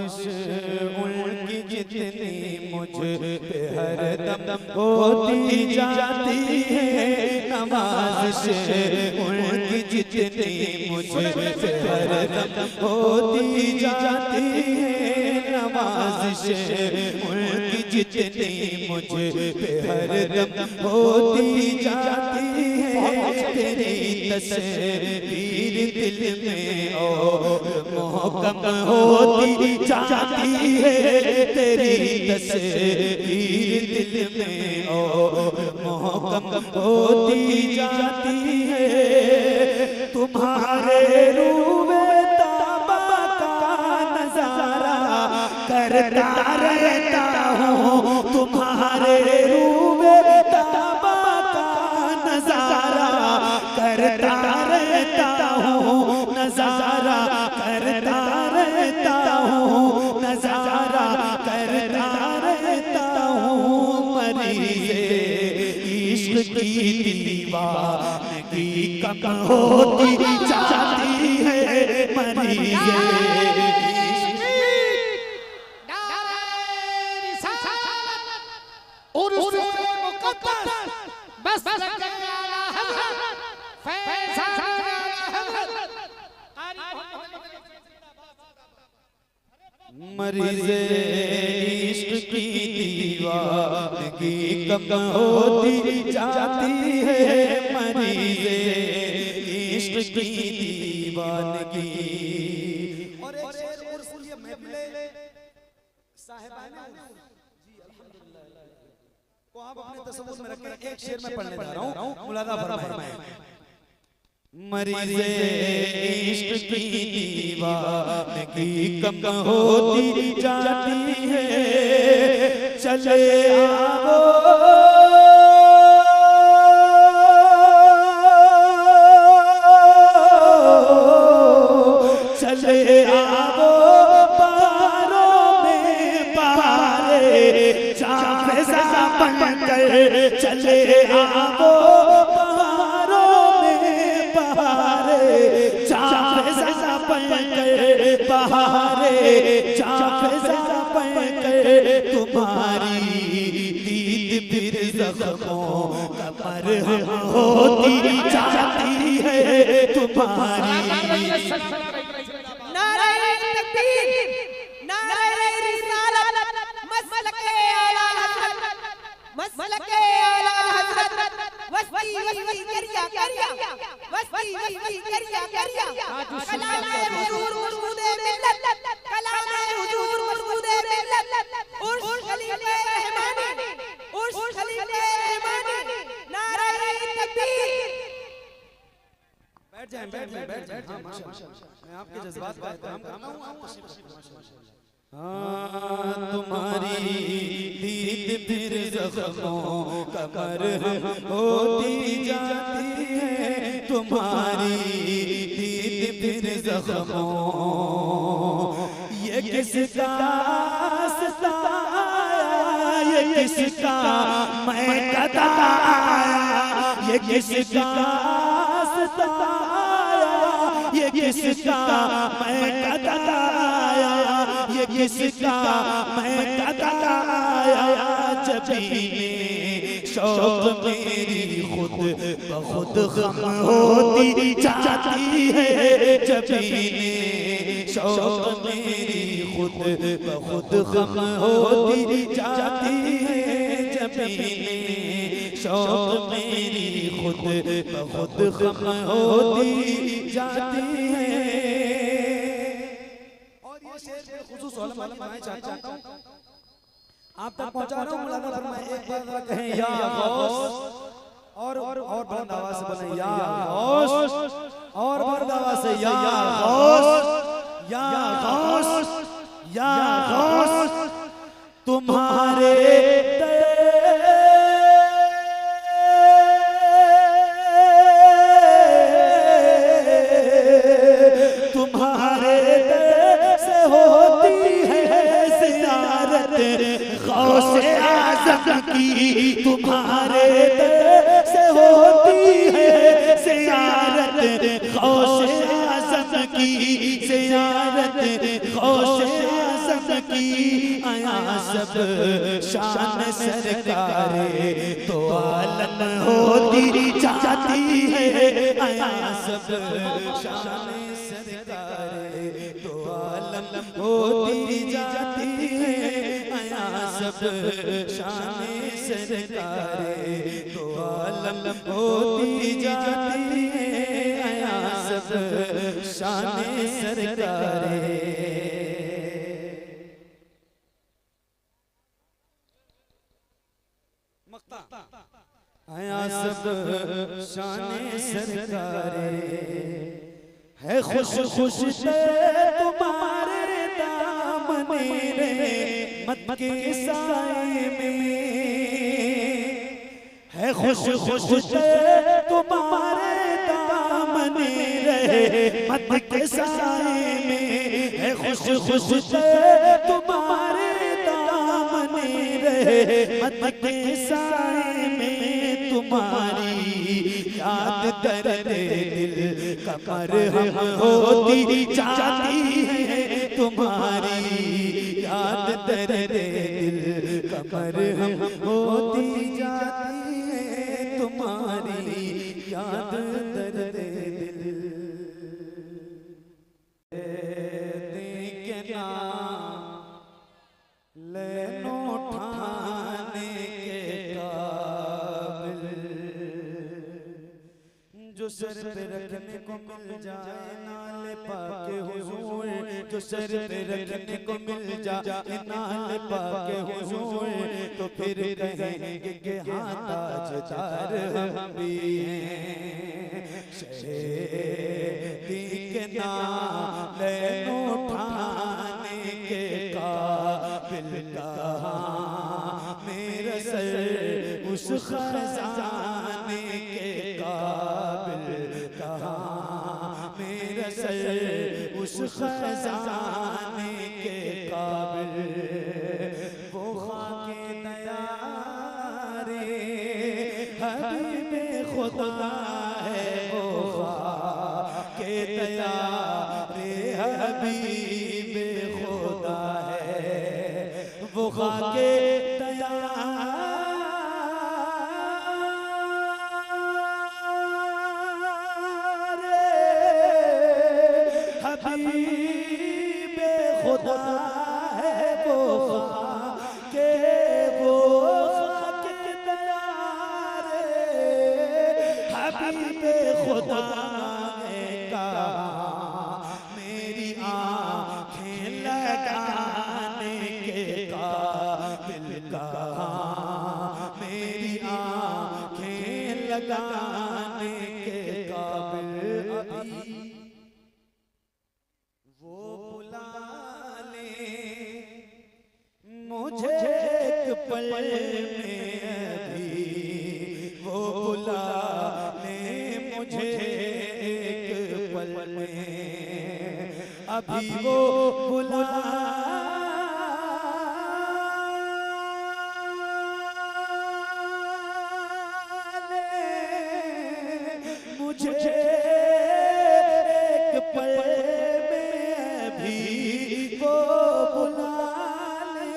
नवाज़िश उनकी जितनी मुझ पे हरदम होती जाती है, नवाज़िश उनकी जितनी मुझ पे हरदम होती जाती है, नवाज़िश उनकी जितनी मुझ पे हरदम होती जाती है। तेरी तस्वीर दिल में और मोहकम होती जाती है, तेरी तस्वीर दिल में और मोहकम होती जाती है। तुम्हारे रूबे ताबा का नजारा करता रहता हूँ, तुम्हारे रूबे ताबा का नजारा करता रहता हूँ, नजारा करता रहता हूँ, नजारा करता रहता हूँ। मरीज़े इश्क की दीवानगी कम होती जाती है, मरीज़े मरीज़े इश्क की दीवानगी कम होती जाती है, मरीज़े इश्क की दीवानगी। और एक शेर और सुनिए महफिले साहिबाने जी अल्हम्दुलिल्लाह को आप अपने तसव्वुर में रखें। एक शेर में पढ़ने जा रहा हूं, मुलादा फरमाएं। मरीज़े इश्क की दीवानगी कम होती जाती है, चले आओ चले आओ बारों में बहारे जाफ़ेज़ा बनकर, चले आओ बहारे जाफ़ेज़ा बनकर, तुम्हारी दीद फिर ज़ख्मों का मरहम होती जाती है, तुम्हारी। नारे तकबीर, नारे रिसालत, मसलके आला हज़रत, मसलके आला हज़रत, वस्ती वस्ती करिया करिया, वस्ती वस्ती करिया करिया, कलामे हुजूर मसऊदे मिल्लत, कलामे हुजूर मसऊदे मिल्लत, उर्श खलीफे रहमानी, उर्श खलीफे रहमानी, नारे तकबीर। बैठ जाएं, बैठ जाएं, बैठ जाएं। हाँ माशाल्लाह, मैं आपके जज्बात का एहतराम करता हूँ। हाँ तुम्हारी दीद फिर ज़ख्मों का मरहम होती जाती है, तुम्हारी दीद फिर ज़ख्मों। ये किसका सताया, ये किसका मैं कदा आया, ये किसका सताया, ये किसका मैं कदा आया, ये किसका मैं कदा आया। जबीने शौक़ मेरी खुद बखुद ख़म होती जाती है, जबीने शौक़ मेरी खुद बखुद ख़म होती जाती है, जबीने शौक़ मेरी खुद बखुद ख़म होती जाती है। और ये शेर के खुसूस उलमा की मैं चाहता हूं आप तक पहुंचा रहा हूं। मुलादा फरमाएं, एक बार कहें या गौस, और बुलंद आवाज से बोलें या गौस, और बुलंद आवाज से या गौस, या गौस, या गौस। तुम्हारे गौसे आज़म की, तुम्हारे दर से होती है ज़ियारत, गौसे आज़म की ज़ियारत, गौसे आज़म की आया सब शान सरकारे तो आलम होती जाती है आया सब शान सरकारे तो आलम होती जाती है आया सब शान सरकारे तो आलम होती जाती है आया सब शान सरकारे आया सब शान सरकारे है खुश खुश तुम्हारे दामने रे मत के साए में है खुश खुश तुम्हारे दामने रे मत के साए में है खुश खुश तुम्हारे दामने रे मत के साए में तुम्हारी याद दर्द दिल कमर हम होती जाती है तुम्हारी याद दर्द दिल कमर हम होती जाती है तुम्हारी याद दर्द दिल के नाम लेनो ठाने के जो सर पे रखने को मिल जाए नाले पाके हुजूर जो सर पे रखने को मिल जाए नाले पाके हुजूर तो फिर कहेंगे कि हाँ ताजदार हम भी हैं शहीदी के नाम लेनो उठाने के काबिल कहाँ मेरा सर उस खजाने के मेरा सर उस खजाने के काबिल वो खाके दयारे हबीबे खुदा है वो खाके दयारे हबीबे खुदा है वो खाके हबीबे खुदा है वो खाके दयारे हबीबे खुदा ने कहा मेरी आँखें लगाने के काबिल कहा मेरी आँखें लगाने के काबिल वो बुला ले मुझे एक पल में अभी वो बुला ले मुझे एक पल में अभी वो बुला ले मुझे एक पल वो बुला ले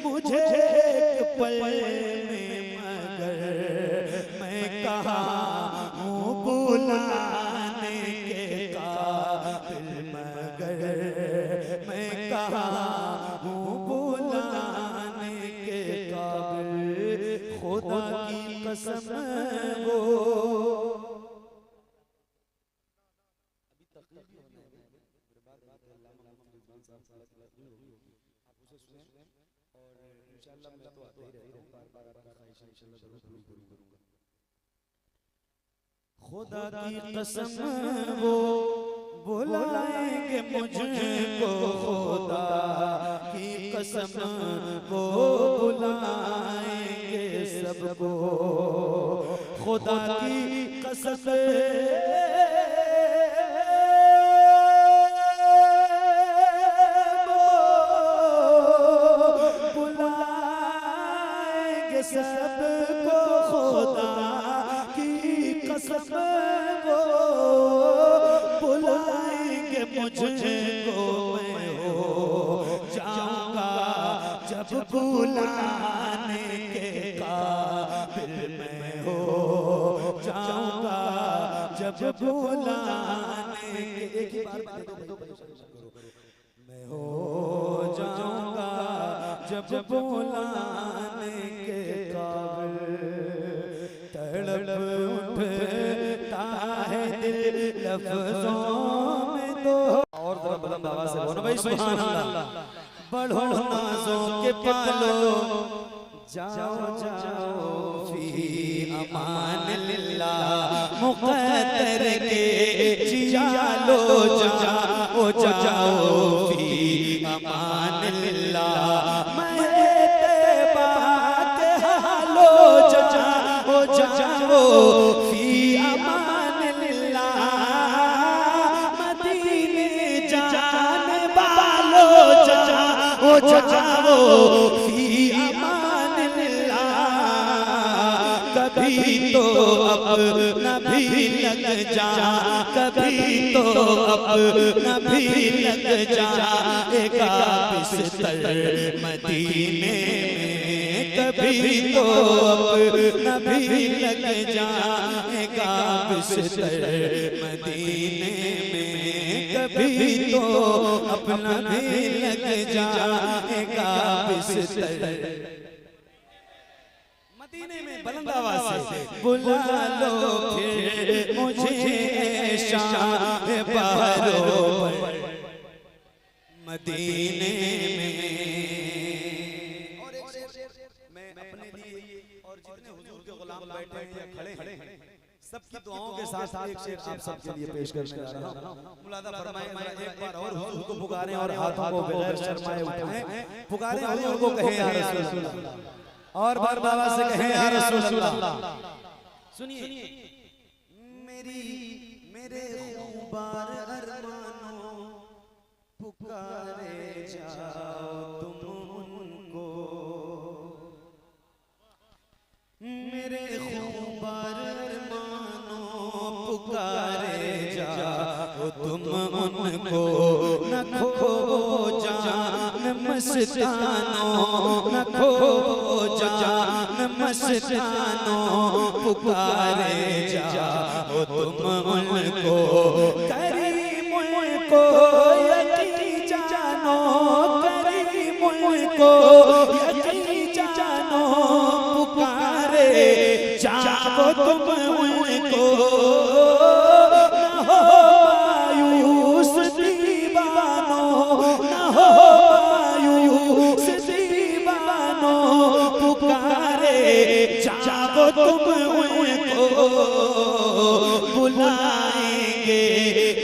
मुझे एक पल में मगर मैं कहाँ हूँ बुलाने के काबिल मगर मैं कहाँ हूँ बुलाने के काबिल खुदा की कसम वो खुदा की कसम वो बुलाएंगे मुझको खुदा की कसम वो बुलाएंगे सबको खुदा की कसम सबको खुदा की कसम वो बुलाएंगे मुझको मैं हो जब बुलाने के काबिल मैं हो जाऊंगा, जब बुलाने के एक ही बार मैं हो जाऊंगा, जब बुलाने के काबिल तड़प उठता है दिल लफ्जों में तो। और जरा बुलंद आवाज से बोलो भाई सुभान अल्लाह। बढ़ो नाज़ों के पालो, जाओ जाओ फी अमानिल्लाह, मुक़द्दर के जियालो जाओ जाओ फी अमानिल्लाह, महतबा के हालो जाओ जाओ फी अमानिल्लाह, मदीने जाने वालो जाओ जाओ फी अमानिल्लाह, कभी तो अपना भी लग जा, कभी तो अपना भी लग जाएगा बिस्तर मदीने में, कभी तो अपना भी लग जाएगा बिस्तर मदीने में, कभी तो अपना भी लग जाएगा बिस्तर मदीने में। बुलंद आवाज से बुला लो फिर मुझे शाह बहरो मदीने में। और एक मैं अपने लिए और जितने हुजूर के गुलाम बैठे हैं खड़े हैं सबकी दुआओं के साथ एक शेर आप सबके लिए पेश कर रहा हूं। मुलादा फरमाएं, मैं एक बार और हुजूर को पुकारें और हाथों को बगैर शर्माए उठाएं, पुकारें हुजूर को कहें या रसूल अल्लाह, और बार बाबा से कहें या रसूल अल्लाह। सुनिए मेरे खूबार अरमानों पुकारे जाओ तुम उनको, मेरे खूबार अरमानों पुकारे जाओ तुम उनको, न खो जान मस्तानों, न खो जान मस्तानों, पुकारे जाओ तुम उनको, करीम को यकीन जानो, करीम को यकीन जानो, पुकारे जाओ तुम उनको, न हो मायूस दीवानो, न हो मायूस दीवानो, पुकारे जाओ तुम उनको, बुलाएंगे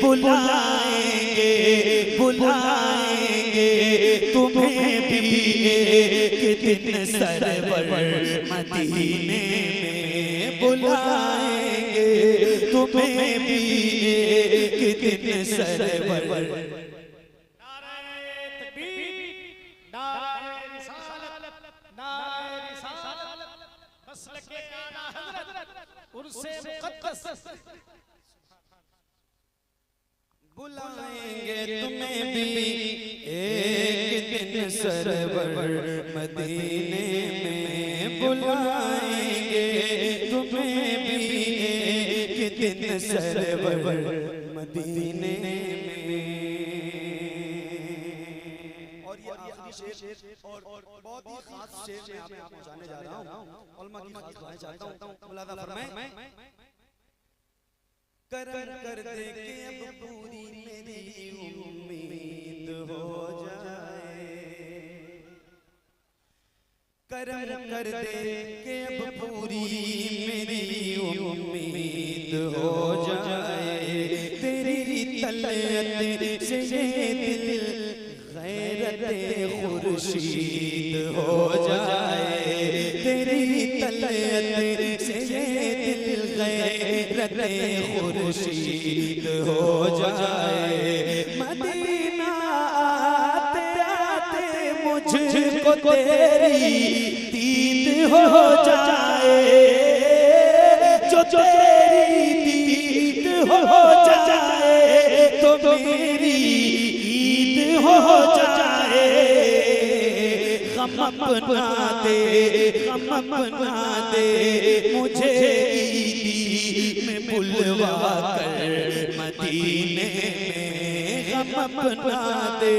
बुलाएंगे बुलाएंगे तुम्हें भी एक दिन सरवर मदीने में, बुलाएंगे तुम्हें भी एक दिन सरवर। नारे तकबीर, नारे रिसालत, नारे रिसालत, मसलके आला हज़रत, उर्से मुक़द्दस। बुलाएंगे तुम्हें भी एक दिन सरवर मदीने में, बुलाएंगे तुम्हें भी एक दिन सरवर मदीने में। और ये आखिरी शेर और बहुत ही खास शेर मैं आपको पहुंचाने जा रहा हूं, उलमा की खास दुआएं चाहता हूं। मुलादा फरमाएं, करम कर दे के अब पूरी मेरी उम्मीद हो जाए, करम कर दे के अब पूरी मेरी उम्मीद हो जाए, तेरी तलत से ये दिल गैरत खुर्शीद हो जाए, तेरी तलत से ये दिल गैरत खुर्शीद हो जाए, मदीना आते आते मुझको तेरी दीद हो जाए, जो तेरी दीद हो जाए तो मेरी ईद हो जाए, गम अपना दे, गम अपना दे, मुझे ईदी में बुलवा कर मदीने में। गम अपना दे,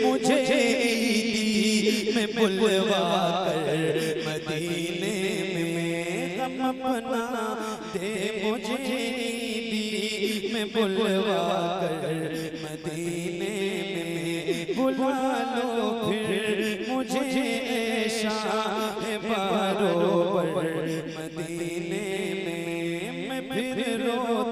मुझे ईदी में बुलवा कर मदीने में। गम अपना दे, मुझे ईदी में बुलवा कर मदीने में। बुला लो फिर मुझे शाह बारोबर मदीने में। मैं फिर रो